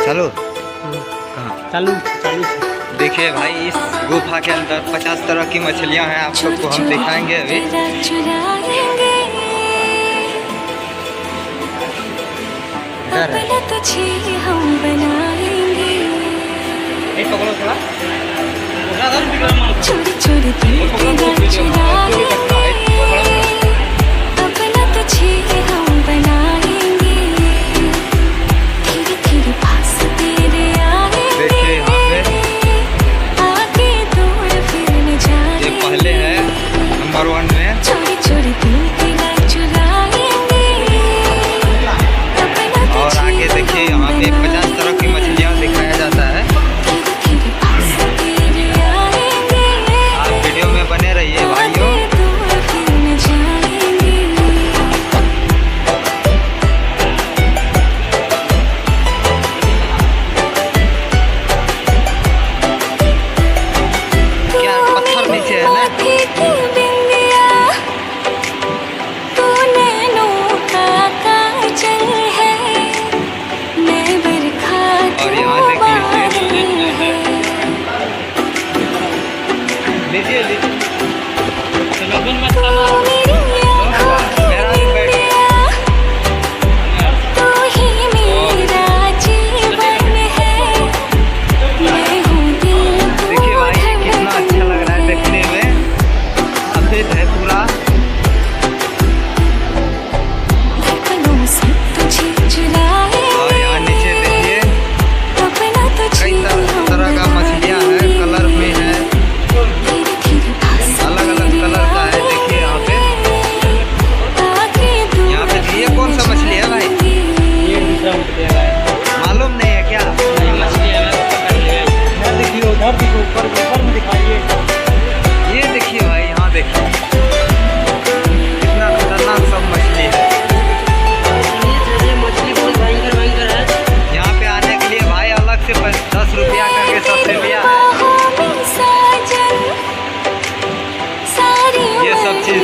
चलो चालू चालू। देखिए भाई, इस गुफा के अंदर 50 तरह की मछलियां हैं। आप सबको हम दिखाएंगे अभी। पकड़ो थोड़ा। पहले है नंबर 1 में। और आगे देखिए यहाँ पे 50 तरह की मछलियाँ दिखाया जाता है। आप वीडियो में बने रहिए भाइयों। क्या पत्थर नीचे है ना? और यहाँ देख लीजिए, लीजिए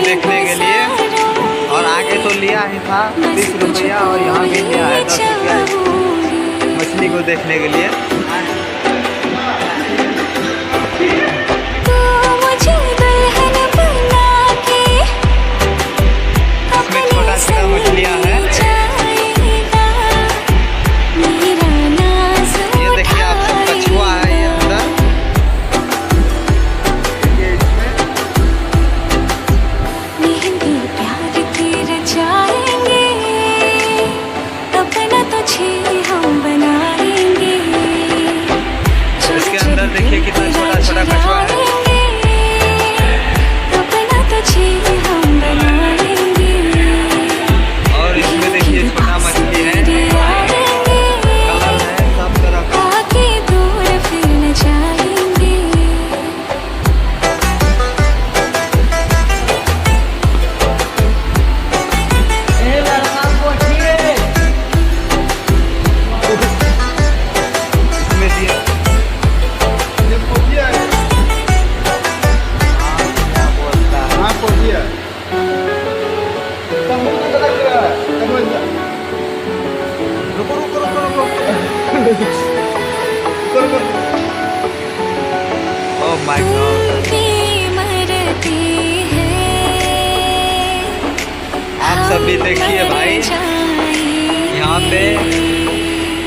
देखने के लिए। और आगे तो लिया ही था 20 रुपया, और यहाँ भी लिया है 10 रुपया मछली को देखने के लिए। इसमें छोटा छोटा मछलियाँ हैं। ये देखिए आप सब, कछुआ है ये अंदर। इसके अंदर देखिए कितना छोटा छोटा कछुआ है। और इसमें देखिए छोटा मछली है, कलर है सब तरह का। Oh my God! आप सब भी देखिए भाई, यहाँ पे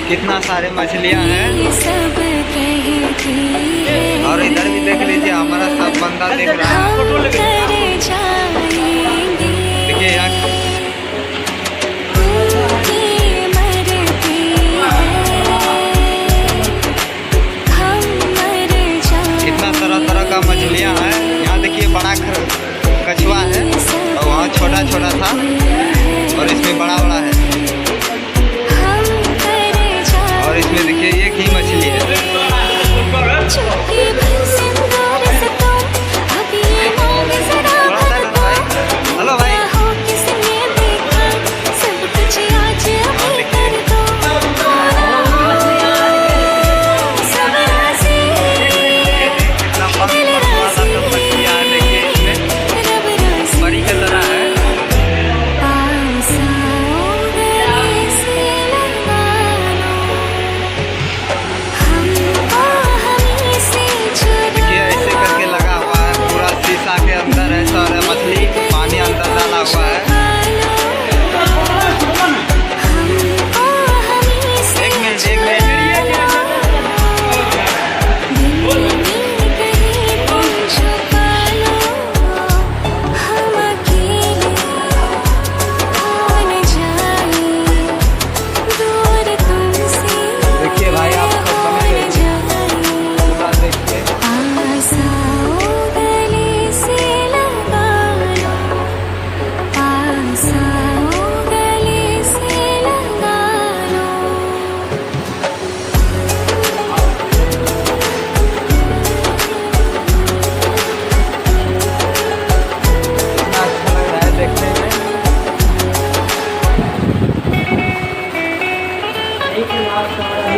कितना सारे मछलियाँ हैं। और इधर भी देख लीजिए, हमारा सब बंदा देख रहा है। देखिए यहाँ कितना तरह तरह का मछलियाँ हैं। यहाँ देखिए बड़ा कछुआ है, और वहाँ छोटा छोटा था, और इसमें बड़ा बड़ा है। और इसमें देखिए एक ही मछली है। हेलो भाई, बड़ी का तरह है।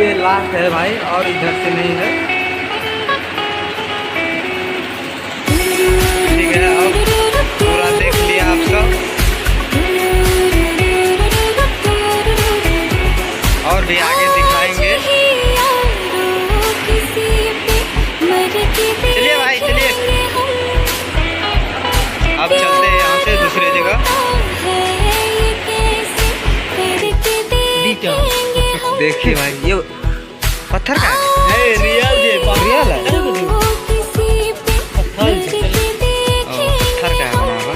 ये लास्ट है भाई, और इधर से नहीं है। ठीक है, अब पूरा देख लिया आप सब, और भी आगे दिखाएंगे। चलिए भाई चलिए, अब चलते हैं यहाँ से दूसरे जगह। देखिए भाई, ये पत्थर का है, रियल जे रियल है, पत्थर से पत्थर का है बना हुआ।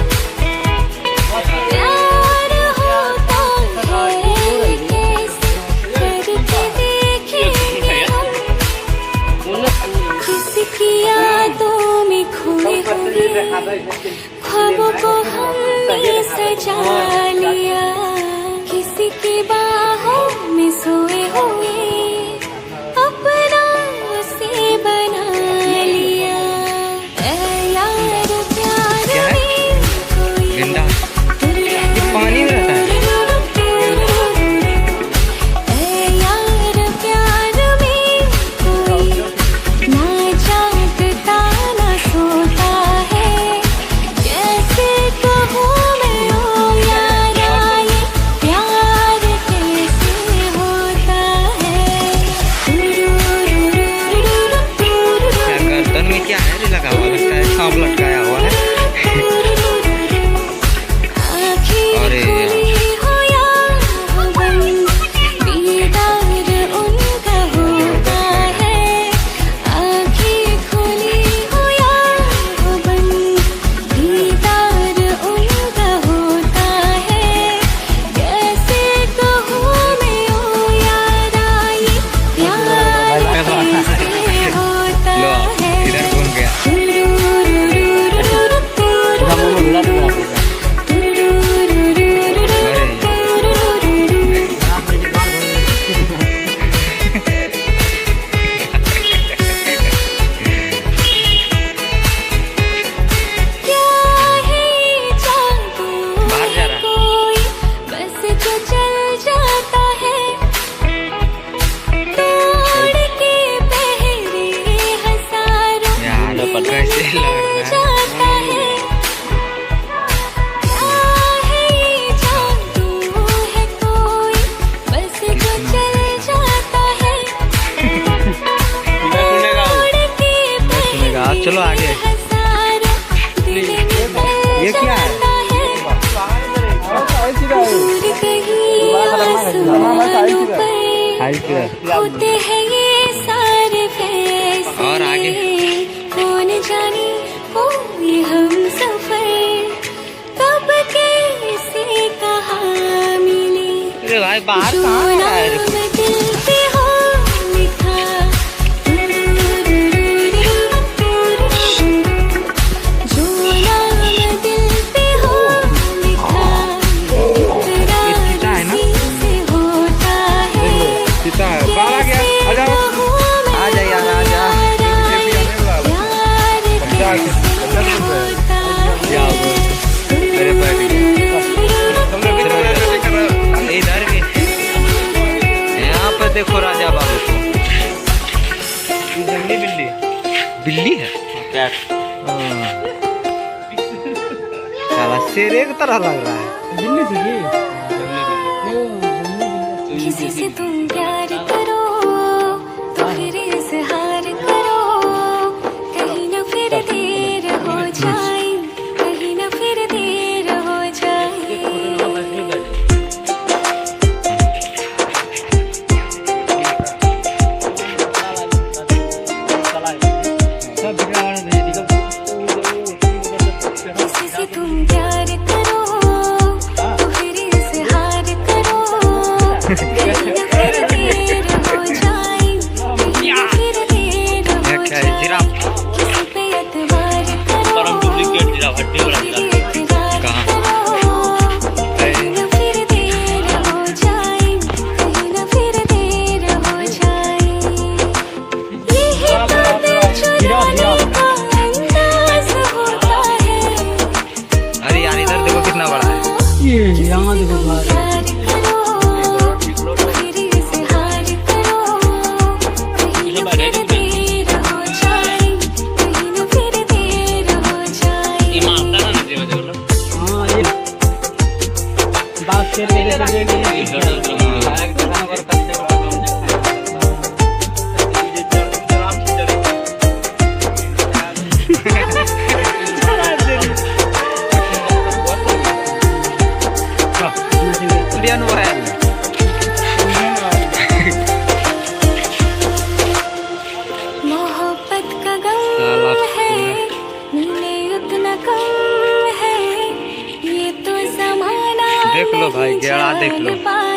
ख्वाबों को हमने सजा लिया, किसी की बाहों में सोए हुए अपना उसे बना लिया। ऐ यार प्यार में कोई गेंदा ये पानी में रहता है। ऐ यार प्यार में कोई ना जागता ना सोता है, कैसे कहूँ मैं ओ यारा ये प्यार कैसे होता है। क्या गर्दन में क्या है रे लगा हुआ, लगता है सांप लटकाया हुआ है। अरे हो या हो बंद, दीदार उनका होता है। आँखें खुली हो या हो बंद, दीदार उनका होता है। कैसे कहूँ मैं ओ यारा ये प्यार कैसे होता लो, है। इधर कौन गया? क्या है जादू बाहर जा रहा है। कोई बस जो चल जाता है, तोड़ के पहरे हजारों यार, दिल कैसे निकल लग रहा है। जाता है। क्या है जादू है कोई बस जो चल जाता है, तोड़ के सुनेगा, आप चलो आगे। ये क्या है? होते हैं ये सारे फैसले, और आगे? कौन जाने कोई हम सफर कब कैसे कहाँ मिले। अरे भाई बाहर जो कहाँ आ रहा है रे? नाम दिल पे हो लिखा, जो नाम दिल पे हो लिखा, सीता है ना? इकरार से होता है। सीता है, बाहर आ गया, आ जाओ। आ जा यार, आ जा। क्या हुआ? मेरे बैठ गए। इधर भी यहाँ पर देखो राजा बाबू को। जंगली बिल्ली बिल्ली है, कैट साला शेर एक तरह लग रहा है। बिल्ली थी ये किसी से तुम प्यार करो तो फिर इजहार करो, कहीं ना फिर देर हो जाए, कहीं ना फिर देर हो जाए। किसी से तुम प्यार करो तो फिर इजहार करो, कहीं ना फिर देर हो जाए, कहीं ना फिर देर हो क्या है, जाए। जिराफ? किसी पे एतबार करो, डुप्लीकेट जिराफ हड्डी वाला फिर इकरार कहाँ? करो, कहीं ना फिर देर हो जाए, कहीं ना फिर देर हो जाए। यही तो दिल चुराने का अंदाज होता है। अरे यार इधर देखो कितना बड़ा है। ये यहाँ देखो बाहर प्यार करो तो फिर लो भाई, गेड़ा देख लो।